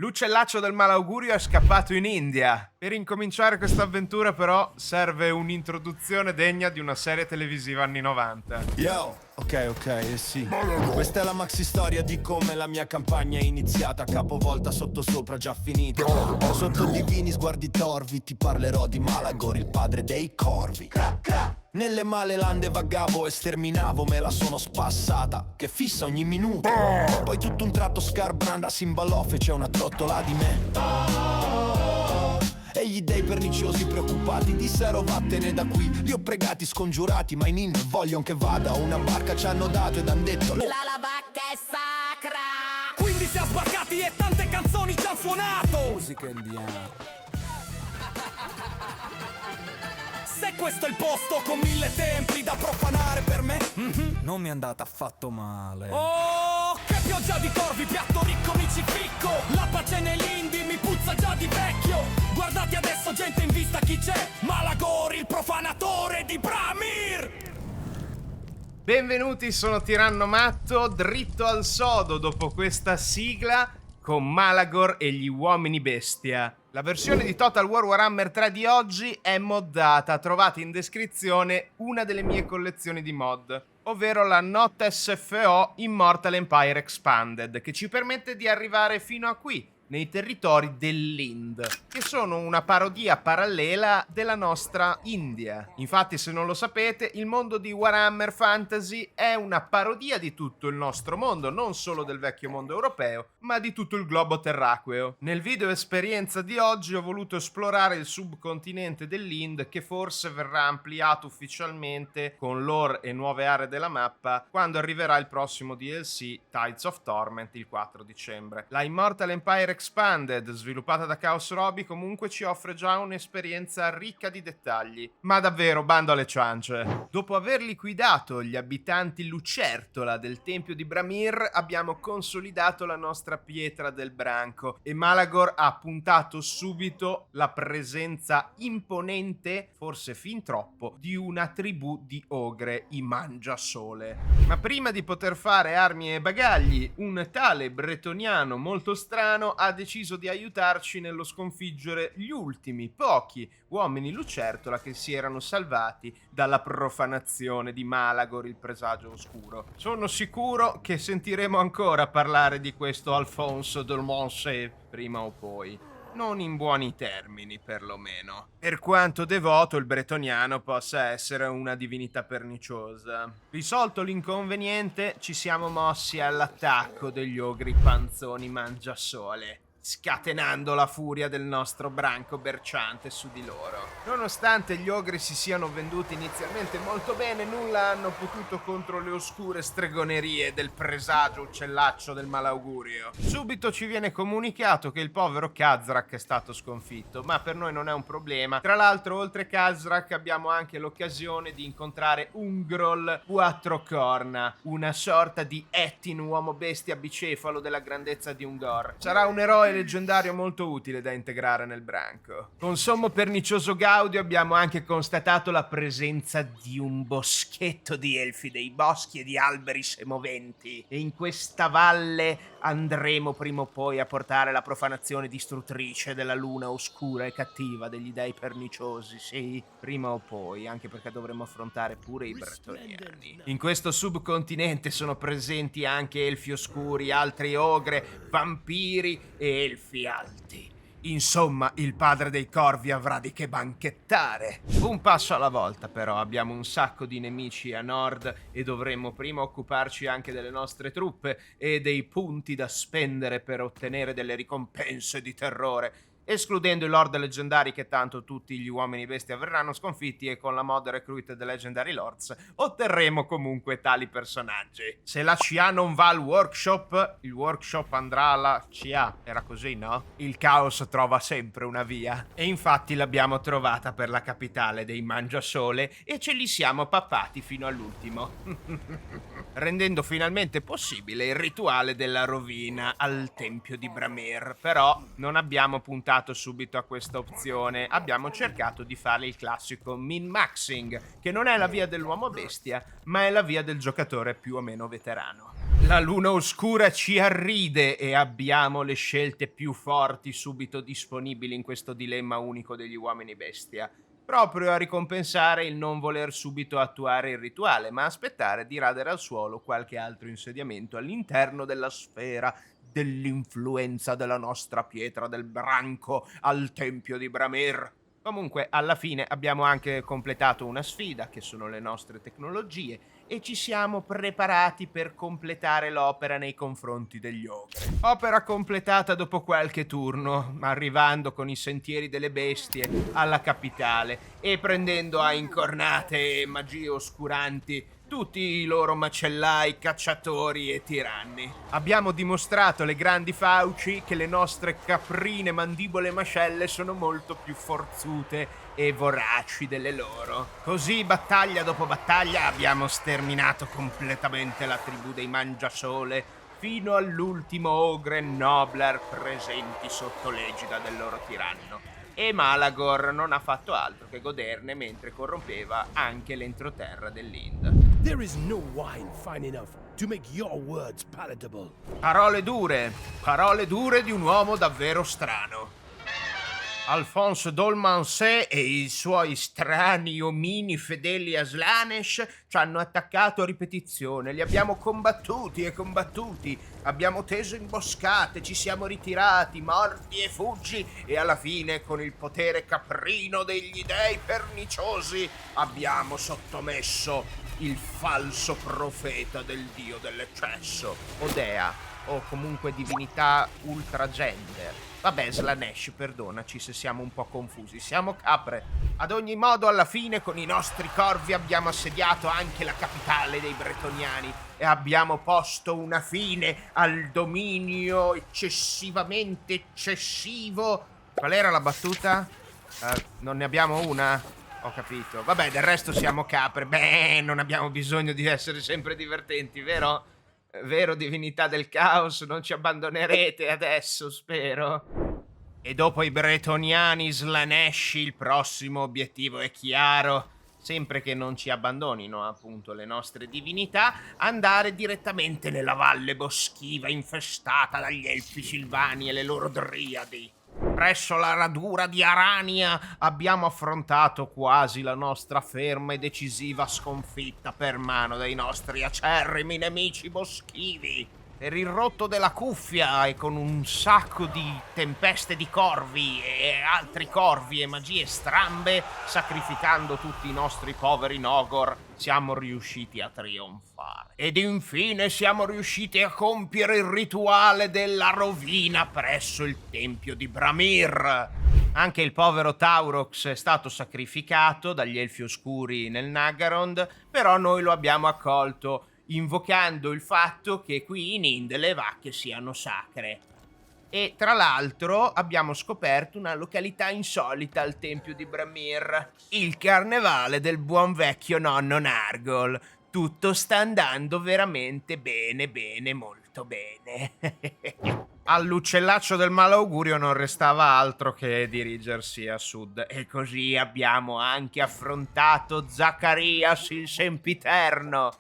L'uccellaccio del malaugurio è scappato in India. Per incominciare questa avventura però serve un'introduzione degna di una serie televisiva anni 90. Yo, ok, sì. Questa è la maxi storia di come la mia campagna è iniziata, capovolta sotto sopra già finita. Sotto divini sguardi torvi ti parlerò di Malagor, il padre dei corvi. Nelle male lande vagavo e sterminavo, me la sono spassata, che fissa ogni minuto. Poi tutto un tratto Scarbranda si imballò, fece una trottola di me. E gli dei perniciosi preoccupati dissero vattene da qui. Li ho pregati scongiurati, ma i nin vogliono che vada. Una barca ci hanno dato ed han detto La vacca è sacra. Quindi siamo sbarcati e tante canzoni ci han suonato. musica indiana. Se questo è il posto con 1000 templi da profanare per me, Non mi è andata affatto male. oh, che pioggia di corvi, piatto ricco mi ci picco. La pace nell'Indi mi puzza già di vecchio. Guardate adesso gente in vista chi c'è. Malagor, il profanatore di Bramir. Benvenuti, sono Tiranno Matto, dritto al sodo dopo questa sigla con Malagor e gli uomini bestia. La versione di Total War Warhammer 3 di oggi è moddata, trovate in descrizione una delle mie collezioni di mod, ovvero la Not SFO Immortal Empire Expanded, che ci permette di arrivare fino a qui, nei territori dell'Ind, che sono una parodia parallela della nostra India. Infatti, se non lo sapete, il mondo di Warhammer Fantasy è una parodia di tutto il nostro mondo, non solo del vecchio mondo europeo, ma di tutto il globo terracqueo. Nel video esperienza di oggi ho voluto esplorare il subcontinente dell'Ind, che forse verrà ampliato ufficialmente con lore e nuove aree della mappa quando arriverà il prossimo DLC Tides of Torment il 4 dicembre. La Immortal Empire Expanded, sviluppata da Chaos Robbie, comunque ci offre già un'esperienza ricca di dettagli. Ma davvero, bando alle ciance. Dopo aver liquidato gli abitanti lucertola del tempio di Bramir, abbiamo consolidato la nostra pietra del branco e Malagor ha puntato subito la presenza imponente, forse fin troppo, di una tribù di ogre, i Mangiasole. Ma prima di poter fare armi e bagagli, un tale bretoniano molto strano ha deciso di aiutarci nello sconfiggere gli ultimi pochi uomini lucertola che si erano salvati dalla profanazione di Malagor, il presagio oscuro. Sono sicuro che sentiremo ancora parlare di questo Alfonso del Moncey prima o poi. Non in buoni termini, perlomeno. Per quanto devoto il bretoniano possa essere una divinità perniciosa. Risolto l'inconveniente, ci siamo mossi all'attacco degli ogri panzoni mangiasole, scatenando la furia del nostro branco berciante su di loro. Nonostante gli ogri si siano venduti inizialmente molto bene, nulla hanno potuto contro le oscure stregonerie del presagio uccellaccio del malaugurio. Subito ci viene comunicato che il povero Khazrak è stato sconfitto, ma per noi non è un problema. Tra l'altro, oltre Khazrak abbiamo anche l'occasione di incontrare Ungrol Quattro Corna, una sorta di Ettin uomo bestia bicefalo della grandezza di Ungor. Sarà un eroe leggendario molto utile da integrare nel branco. Con sommo pernicioso gaudio abbiamo anche constatato la presenza di un boschetto di elfi dei boschi e di alberi semoventi, e in questa valle andremo prima o poi a portare la profanazione distruttrice della luna oscura e cattiva degli dei perniciosi, sì, prima o poi, anche perché dovremo affrontare pure i bretoniani. In questo subcontinente sono presenti anche elfi oscuri, altri ogre, vampiri e elfi alti. Insomma, il padre dei corvi avrà di che banchettare. Un passo alla volta, però, abbiamo un sacco di nemici a nord e dovremmo prima occuparci anche delle nostre truppe e dei punti da spendere per ottenere delle ricompense di terrore, escludendo i lord leggendari, che tanto tutti gli uomini bestia verranno sconfitti e con la mod Recruit the Legendary Lords otterremo comunque tali personaggi. Se la CA non va al workshop, il workshop andrà alla CA. Era così, no? Il caos trova sempre una via. E infatti l'abbiamo trovata per la capitale dei Mangiasole e ce li siamo pappati fino all'ultimo. Rendendo finalmente possibile il rituale della rovina al tempio di Bramir. Però non abbiamo puntato subito a questa opzione, abbiamo cercato di fare il classico min-maxing, che non è la via dell'uomo bestia, ma è la via del giocatore più o meno veterano. La luna oscura ci arride e abbiamo le scelte più forti subito disponibili in questo dilemma unico degli uomini bestia, proprio a ricompensare il non voler subito attuare il rituale, ma aspettare di radere al suolo qualche altro insediamento all'interno della sfera dell'influenza della nostra pietra del branco al tempio di Bramir. Comunque, alla fine abbiamo anche completato una sfida, che sono le nostre tecnologie, e ci siamo preparati per completare l'opera nei confronti degli ogri. Opera completata dopo qualche turno, arrivando con i sentieri delle bestie alla capitale e prendendo a incornate e magie oscuranti tutti i loro macellai, cacciatori e tiranni. Abbiamo dimostrato alle grandi fauci che le nostre caprine mandibole mascelle sono molto più forzute e voraci delle loro. Così, battaglia dopo battaglia, abbiamo sterminato completamente la tribù dei Mangiasole fino all'ultimo ogre Noblar presenti sotto l'egida del loro tiranno. E Malagor non ha fatto altro che goderne mentre corrompeva anche l'entroterra dell'Ind. There is no wine fine enough to make your words palatable. Parole dure di un uomo davvero strano. Alphonse Dolmancé e i suoi strani omini fedeli a Slanesh ci hanno attaccato a ripetizione, li abbiamo combattuti e combattuti, abbiamo teso imboscate, ci siamo ritirati, morti e fuggi, e alla fine, con il potere caprino degli dei perniciosi, abbiamo sottomesso il falso profeta del dio dell'eccesso, o dea, o comunque divinità ultragender. Vabbè, Slanesh, perdonaci se siamo un po' confusi, siamo capre. Ad ogni modo, alla fine, con i nostri corvi abbiamo assediato anche la capitale dei Bretoniani e abbiamo posto una fine al dominio eccessivamente eccessivo. Qual era la battuta? Non ne abbiamo una? Ho capito. Vabbè, del resto siamo capre. Beh, non abbiamo bisogno di essere sempre divertenti, vero? Vero, divinità del caos, non ci abbandonerete adesso, spero. E dopo i bretoniani Slanesh, il prossimo obiettivo è chiaro. Sempre che non ci abbandonino, appunto, le nostre divinità, andare direttamente nella valle boschiva infestata dagli elfi silvani e le loro driadi. Presso la radura di Arania abbiamo affrontato quasi la nostra ferma e decisiva sconfitta per mano dei nostri acerrimi nemici boschivi. Per il rotto della cuffia e con un sacco di tempeste di corvi e altri corvi e magie strambe, sacrificando tutti i nostri poveri Nogor, siamo riusciti a trionfare. Ed infine siamo riusciti a compiere il rituale della rovina presso il tempio di Bramir. Anche il povero Taurox è stato sacrificato dagli Elfi Oscuri nel Nagarond, però noi lo abbiamo accolto, invocando il fatto che qui in Ind le vacche siano sacre. E tra l'altro abbiamo scoperto una località insolita al tempio di Bramir, il carnevale del buon vecchio nonno Nargol. Tutto sta andando veramente bene, molto bene. All'uccellaccio del malaugurio non restava altro che dirigersi a sud, e così abbiamo anche affrontato Zacarias il Sempiterno,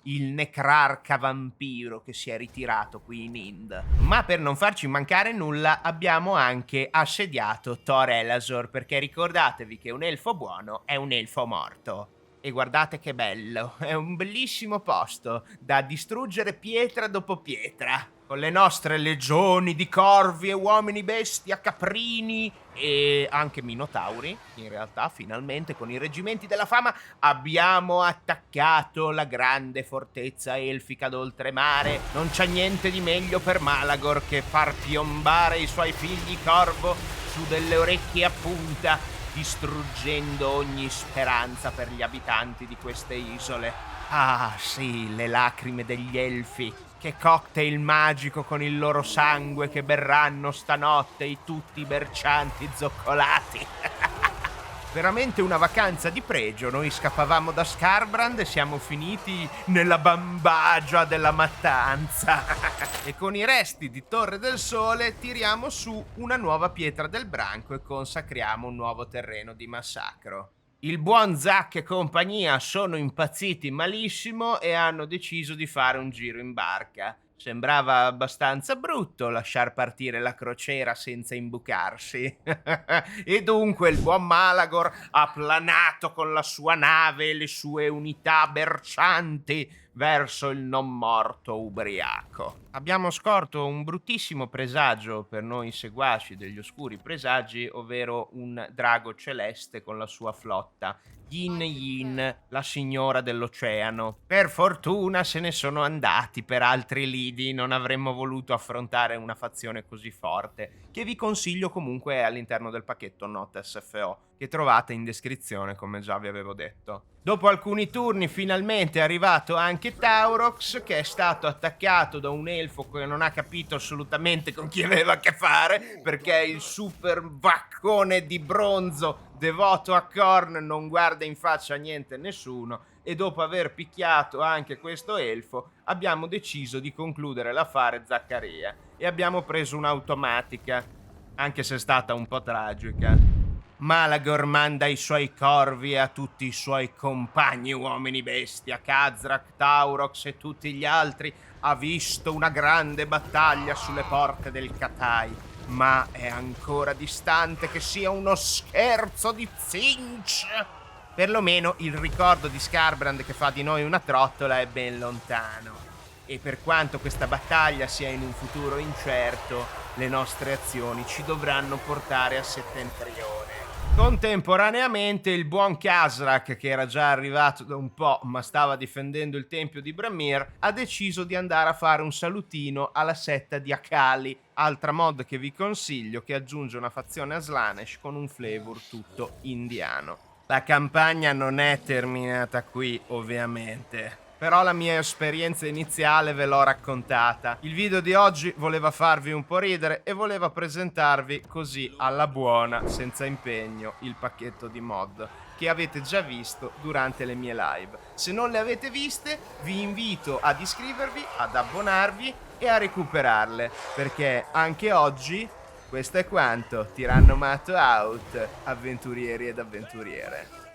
il necrarca vampiro che si è ritirato qui in Ind. Ma per non farci mancare nulla abbiamo anche assediato Tor Elazor, perché ricordatevi che un elfo buono è un elfo morto. E guardate che bello, è un bellissimo posto da distruggere pietra dopo pietra, con le nostre legioni di corvi e uomini bestia, caprini e anche minotauri. In realtà, finalmente, con i reggimenti della fama abbiamo attaccato la grande fortezza elfica d'oltremare. Non c'è niente di meglio per Malagor che far piombare i suoi figli corvo su delle orecchie a punta, distruggendo ogni speranza per gli abitanti di queste isole. Ah sì, le lacrime degli elfi, che cocktail magico con il loro sangue che berranno stanotte i tutti bercianti zoccolati. Veramente una vacanza di pregio. Noi scappavamo da Skarbrand e siamo finiti nella bambagia della mattanza. E con i resti di Torre del Sole tiriamo su una nuova pietra del branco e consacriamo un nuovo terreno di massacro. Il buon Zack e compagnia sono impazziti malissimo e hanno deciso di fare un giro in barca. Sembrava abbastanza brutto lasciar partire la crociera senza imbucarsi. E dunque il buon Malagor ha planato con la sua nave e le sue unità bercianti verso il non morto ubriaco. Abbiamo scorto un bruttissimo presagio per noi seguaci degli oscuri presagi, ovvero un drago celeste con la sua flotta. Yin Yin, la signora dell'oceano. Per fortuna se ne sono andati per altri lidi, non avremmo voluto affrontare una fazione così forte, che vi consiglio comunque all'interno del pacchetto Not SFO, che trovate in descrizione come già vi avevo detto. Dopo alcuni turni finalmente è arrivato anche Taurox, che è stato attaccato da un elfo che non ha capito assolutamente con chi aveva a che fare, perché il super vaccone di bronzo devoto a Korn non guarda in faccia niente e nessuno, e dopo aver picchiato anche questo elfo abbiamo deciso di concludere l'affare Zaccaria e abbiamo preso un'automatica, anche se è stata un po' tragica. Malagor manda i suoi corvi e a tutti i suoi compagni uomini bestia, Khazrak, Taurox e tutti gli altri. Ha visto una grande battaglia sulle porte del Katai, ma è ancora distante che sia uno scherzo di Zinch. Perlomeno il ricordo di Skarbrand che fa di noi una trottola è ben lontano. E per quanto questa battaglia sia in un futuro incerto, le nostre azioni ci dovranno portare a Settentrione. Contemporaneamente il buon Khazrak, che era già arrivato da un po' ma stava difendendo il tempio di Bramir, ha deciso di andare a fare un salutino alla setta di Akali, altra mod che vi consiglio, che aggiunge una fazione a Slaanesh con un flavor tutto indiano. La campagna non è terminata qui, ovviamente, però la mia esperienza iniziale ve l'ho raccontata. Il video di oggi voleva farvi un po' ridere e voleva presentarvi così alla buona, senza impegno, il pacchetto di mod che avete già visto durante le mie live. Se non le avete viste, vi invito ad iscrivervi, ad abbonarvi e a recuperarle, perché anche oggi questo è quanto. Tirannomato out, avventurieri ed avventuriere.